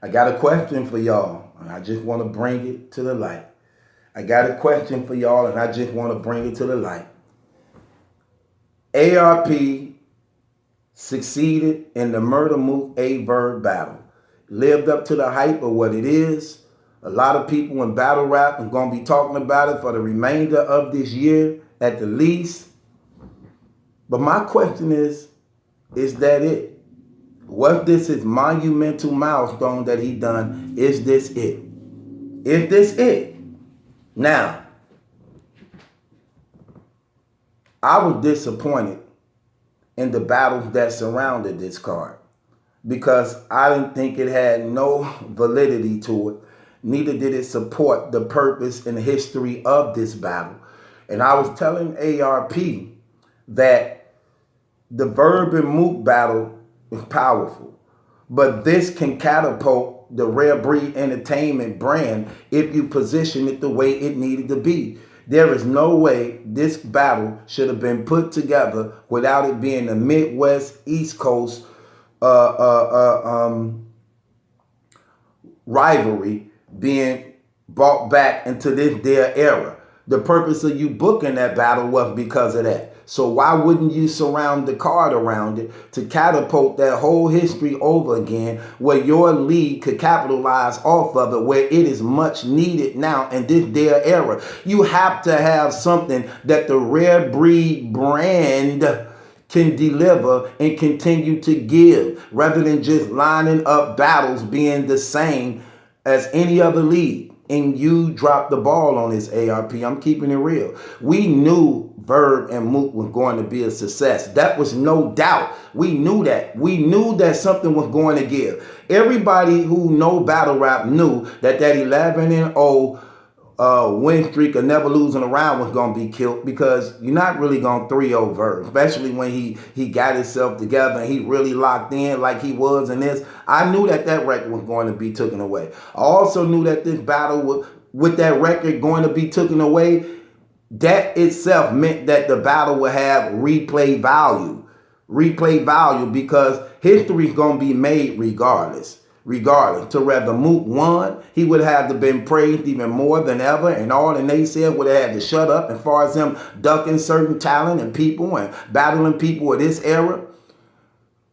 I got a question for y'all, and I just want to bring it to the light. I got a question for y'all, and I just want to bring it to the light. ARP succeeded in the Murder Mook A Verb battle. Lived up to the hype of what it is. A lot of people in battle rap are going to be talking about it for the remainder of this year at the least. But my question is that it? What this is monumental milestone that he done, is this it? Is this it? Now, I was disappointed in the battles that surrounded this card because I didn't think it had no validity to it. Neither did it support the purpose and history of this battle. And I was telling ARP that the Verb and Mook battle is powerful, but this can catapult the Rare Breed Entertainment brand if you position it the way it needed to be. There is no way this battle should have been put together without it being a Midwest, East Coast rivalry being brought back into this their era. The purpose of you booking that battle was because of that. So why wouldn't you surround the card around it to catapult that whole history over again, where your league could capitalize off of it, where it is much needed now in this their era? You have to have something that the Rare Breed brand can deliver and continue to give, rather than just lining up battles being the same as any other league. And you dropped the ball on this, ARP. I'm keeping it real. We knew Verb and Mook was going to be a success. That was no doubt. We knew that. We knew that something was going to give. Everybody who know battle rap knew that 11-0 win streak of never losing a round was going to be killed, because you're not really going to 3-0 Verb, especially when he got himself together and he really locked in like he was in this. I knew that record was going to be taken away. I also knew that this battle with that record going to be taken away, that itself meant that the battle would have replay value. Replay value, because history's going to be made regardless. To whether Mook won, he would have to been praised even more than ever, and all the naysayers would have had to shut up as far as him ducking certain talent and people and battling people of this era.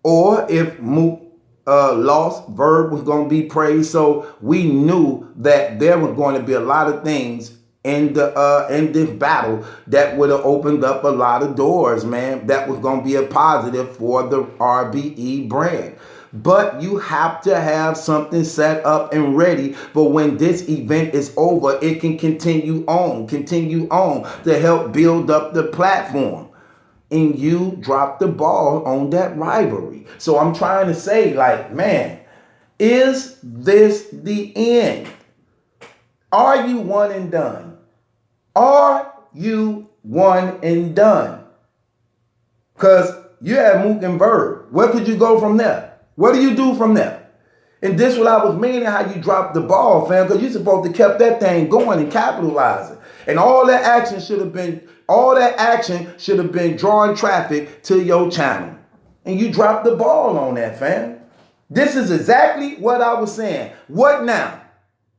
Or if Mook lost, Verb was going to be praised. So we knew that there was going to be a lot of things in this battle that would have opened up a lot of doors, man. That was going to be a positive for the RBE brand. But you have to have something set up and ready for when this event is over, it can continue on to help build up the platform. And you dropped the ball on that rivalry. So I'm trying to say, like, man, is this the end? Are you one and done? Are you one and done? Because you have Mook and Verb. Where could you go from there? What do you do from there? And this what I was meaning, how you dropped the ball, fam, because you're supposed to kept that thing going and capitalizing. And all that action should have been drawing traffic to your channel. And you dropped the ball on that, fam. This is exactly what I was saying. What now?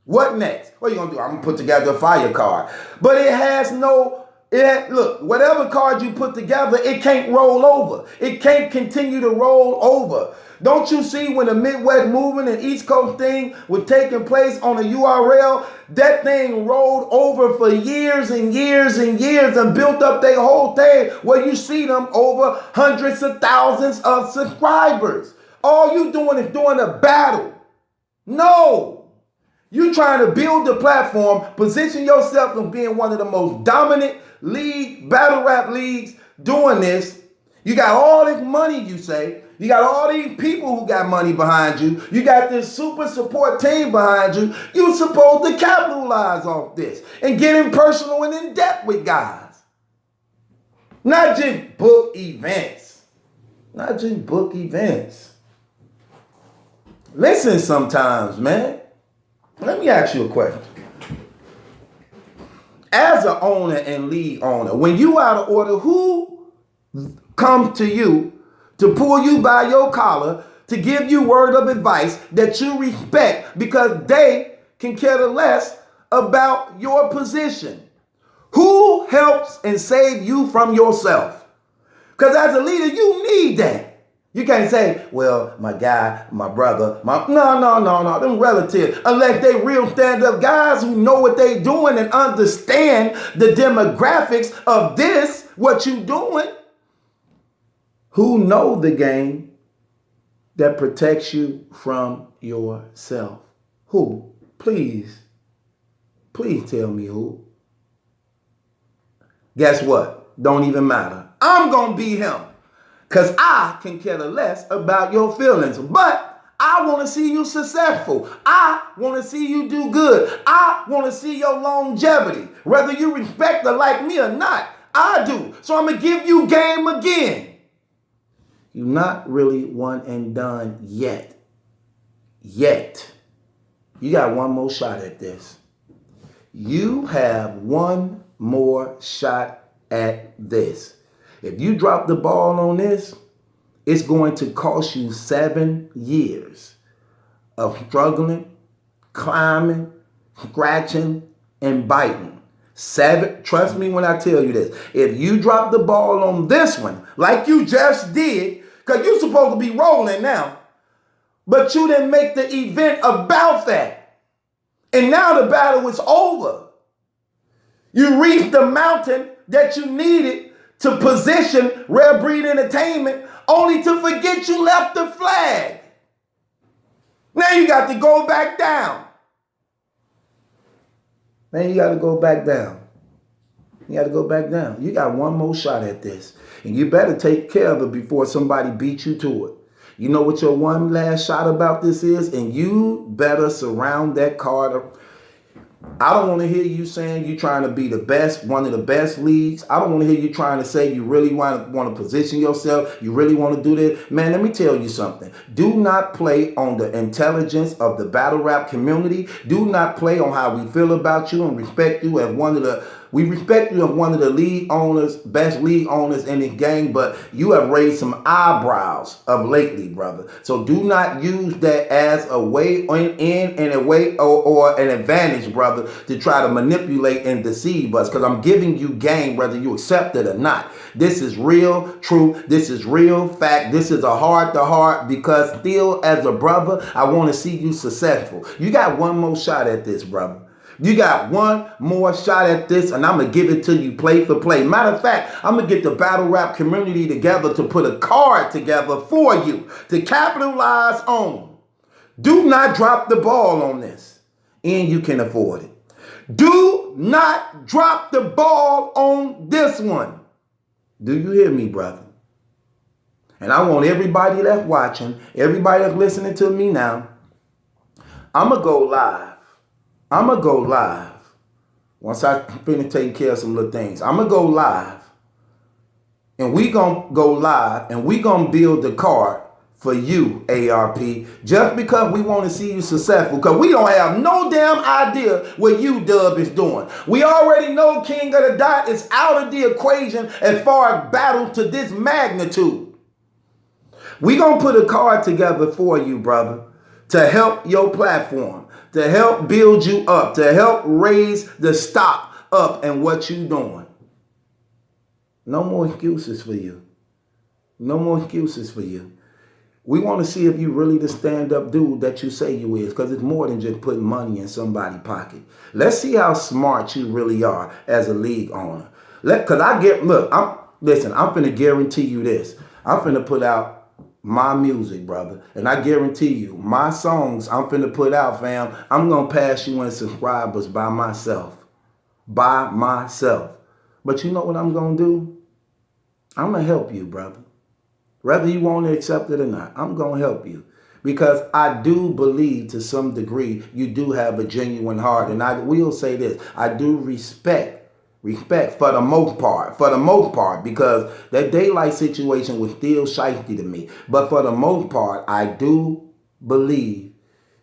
What next? What are you going to do? I'm going to put together a fire card. But look, whatever card you put together, it can't roll over. It can't continue to roll over. Don't you see when the Midwest movement and East Coast thing was taking place on a URL, that thing rolled over for years and years and years and built up their whole thing, where you see them over hundreds of thousands of subscribers. All you doing is doing a battle. No. You trying to build the platform, position yourself as being one of the most dominant battle rap leagues doing this. You got all this money, you say. You got all these people who got money behind you. You got this super support team behind you. You're supposed to capitalize off this and get in personal and in depth with guys. Not just book events. Listen sometimes, man. Let me ask you a question. As an owner and league owner, when you out of order, who comes to you to pull you by your collar to give you word of advice that you respect because they can care less about your position. Who helps and save you from yourself? Because as a leader, you need that. You can't say, well, my guy, my brother, no, them relatives. Unless they real stand-up guys who know what they doing and understand the demographics of this, what you doing. Who know the game that protects you from yourself? Who? Please tell me who. Guess what? Don't even matter. I'm going to be him. Because I can care less about your feelings. But I want to see you successful. I want to see you do good. I want to see your longevity. Whether you respect or like me or not, I do. So I'm going to give you game again. You're not really one and done yet. Yet. You got one more shot at this. You have one more shot at this. If you drop the ball on this, it's going to cost you 7 years of struggling, climbing, scratching, and biting. 7, trust me when I tell you this. If you drop the ball on this one, like you just did, because you're supposed to be rolling now, but you didn't make the event about that. And now the battle is over. You reached the mountain that you needed to position Rare Breed Entertainment, only to forget you left the flag. Now you got to go back down. Now you got to go back down. You got to go back down. You got one more shot at this. And you better take care of it before somebody beats you to it. You know what your one last shot about this is? And you better surround that card. I don't want to hear you saying you're trying to be the best, one of the best leagues. I don't want to hear you trying to say you really want to position yourself. You really want to do this. Man, let me tell you something. Do not play on the intelligence of the battle rap community. Do not play on how we feel about you and respect you as we respect you as one of the league owners, best league owners in the game, but you have raised some eyebrows of lately, brother. So do not use that as a way in and a way or an advantage, brother, to try to manipulate and deceive us, because I'm giving you game whether you accept it or not. This is real truth. This is real fact. This is a heart-to-heart, because still as a brother, I want to see you successful. You got one more shot at this, brother. You got one more shot at this, and I'm going to give it to you play for play. Matter of fact, I'm going to get the battle rap community together to put a card together for you to capitalize on. Do not drop the ball on this, and you can afford it. Do not drop the ball on this one. Do you hear me, brother? And I want everybody that's watching, everybody that's listening to me now, I'm going to go live. I'm going to go live. Once I finish taking care of some little things, I'm going to go live. And we going to go live and we going to build the card for you, ARP, just because we want to see you successful. Because we don't have no damn idea what UW is doing. We already know King of the Dot is out of the equation as far as battle to this magnitude. We going to put a card together for you, brother, to help your platform, to help build you up, to help raise the stock up and what you doing. No more excuses for you. No more excuses for you. We want to see if you really the stand-up dude that you say you is, because it's more than just putting money in somebody's pocket. Let's see how smart you really are as a league owner. Because I'm finna guarantee you this. I'm finna put out my music, brother. And I guarantee you, my songs I'm finna put out, fam, I'm going to pass you in subscribers by myself. By myself. But you know what I'm going to do? I'm going to help you, brother. Whether you want to accept it or not, I'm going to help you. Because I do believe to some degree you do have a genuine heart. And I will say this, I do respect for the most part, because that daylight situation was still shifty to me. But for the most part, I do believe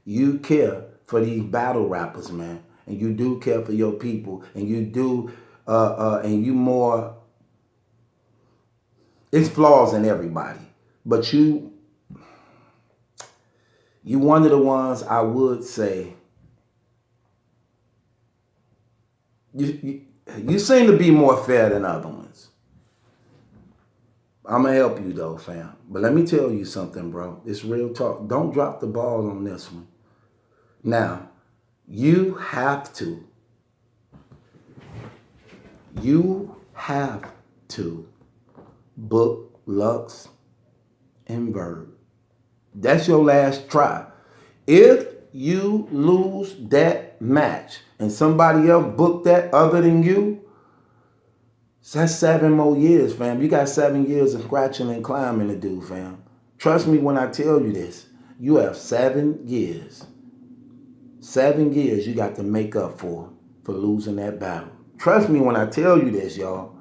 you care for these battle rappers, man. And you do care for your people. And you do, it's flaws in everybody. But you You one of the ones I would say, you seem to be more fair than other ones. I'm going to help you though, fam. But let me tell you something, bro. It's real talk. Don't drop the ball on this one. Now, you have to book Lux and Verb. That's your last try. If you lose that match and somebody else booked that other than you, that's 7 more years, fam. You got 7 years of scratching and climbing to do, fam. Trust me when I tell you this. You have 7 years. 7 years you got to make up for losing that battle. Trust me when I tell you this, y'all.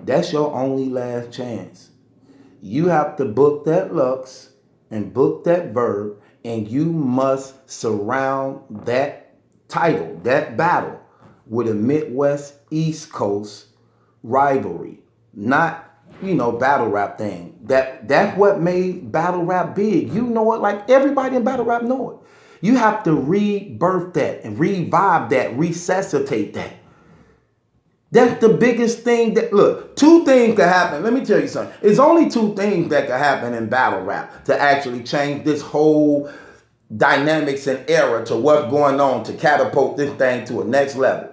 That's your only last chance. You have to book that Lux and book that Verb, and you must surround that title, that battle, with a Midwest East Coast rivalry. Not, battle rap thing. That's what made battle rap big. You know it, like everybody in battle rap know it. You have to rebirth that and revive that, resuscitate that. That's the biggest thing that, look, 2 things can happen. Let me tell you something. It's only 2 things that can happen in battle rap to actually change this whole dynamics and era to what's going on to catapult this thing to a next level.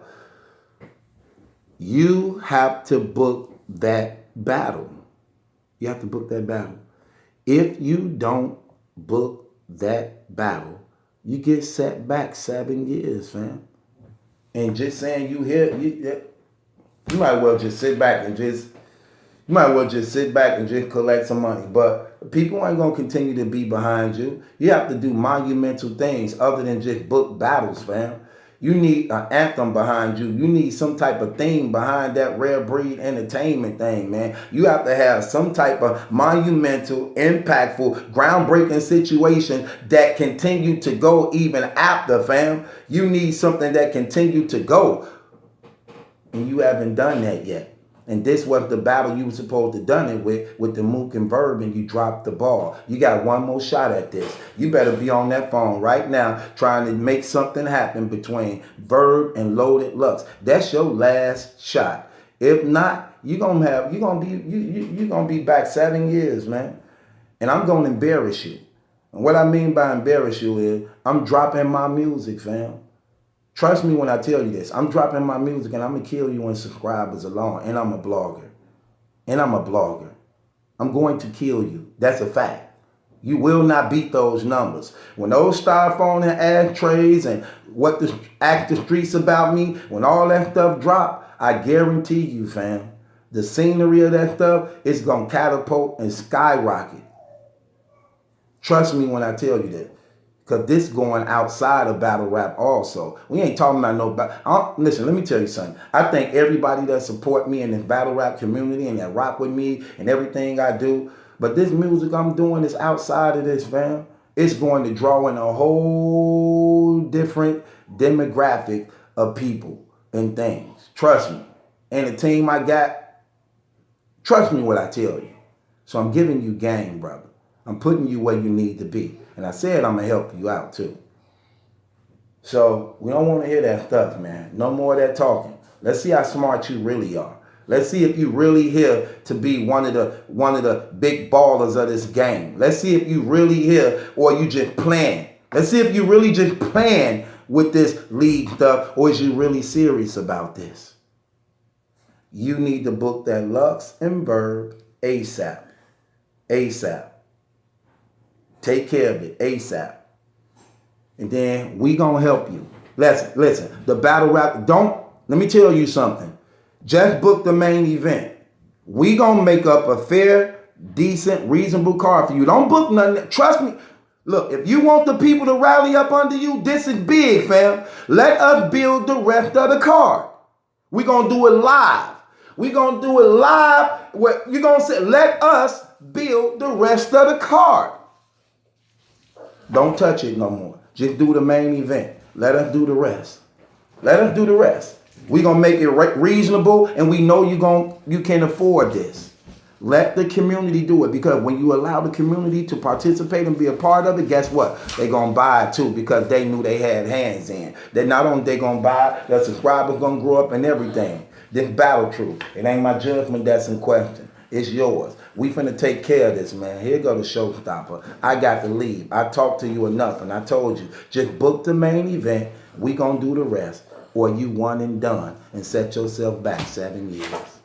You have to book that battle. You have to book that battle. If you don't book that battle, you get set back 7 years, fam. And just saying you here, you might well just sit back and just collect some money. But people ain't gonna continue to be behind you. You have to do monumental things other than just book battles, fam. You need an anthem behind you. You need some type of theme behind that rare breed entertainment thing, man. You have to have some type of monumental, impactful, groundbreaking situation that continue to go even after, fam. You need something that continue to go. And you haven't done that yet. And this was the battle you were supposed to done it with the Mook and Verb, and you dropped the ball. You got one more shot at this. You better be on that phone right now trying to make something happen between Verb and Loaded Lux. That's your last shot. If not, you're gonna be back 7 years, man. And I'm gonna embarrass you. And what I mean by embarrass you is I'm dropping my music, fam. Trust me when I tell you this. I'm dropping my music and I'm going to kill you in subscribers alone. And I'm a blogger. I'm going to kill you. That's a fact. You will not beat those numbers. When those styrofoam and ashtrays and what the act the streets about me, when all that stuff drop, I guarantee you, fam, the scenery of that stuff is going to catapult and skyrocket. Trust me when I tell you that. Because this going outside of battle rap also. We ain't talking about no battle. Listen, let me tell you something. I think everybody that support me in this battle rap community and that rock with me and everything I do. But this music I'm doing is outside of this, fam. It's going to draw in a whole different demographic of people and things. Trust me. And the team I got, trust me what I tell you. So I'm giving you game, brother. I'm putting you where you need to be. And I said I'm going to help you out too. So we don't want to hear that stuff, man. No more of that talking. Let's see how smart you really are. Let's see if you really here to be one of the big ballers of this game. Let's see if you really here or you just playing. Let's see if you really just playing with this league stuff or is you really serious about this. You need to book that Lux and Verb ASAP. ASAP. Take care of it ASAP. And then we gonna help you. Listen, the battle rap, let me tell you something. Just book the main event. We gonna make up a fair, decent, reasonable card for you. Don't book nothing. Trust me. Look, if you want the people to rally up under you, this is big, fam. Let us build the rest of the card. We gonna do it live. We gonna do it live. You're gonna say, let us build the rest of the card. Don't touch it no more. Just do the main event. Let us do the rest. We're going to make it reasonable, and we know you can afford this. Let the community do it, because when you allow the community to participate and be a part of it, guess what? They're going to buy it too, because they knew they had hands in. They're not only they going to buy, the subscribers going to grow up and everything. This battle truth. It ain't my judgment that's in question. It's yours. We finna take care of this, man. Here go the showstopper. I got to leave. I talked to you enough, and I told you, just book the main event. We gonna do the rest. Or you one and done and set yourself back 7 years.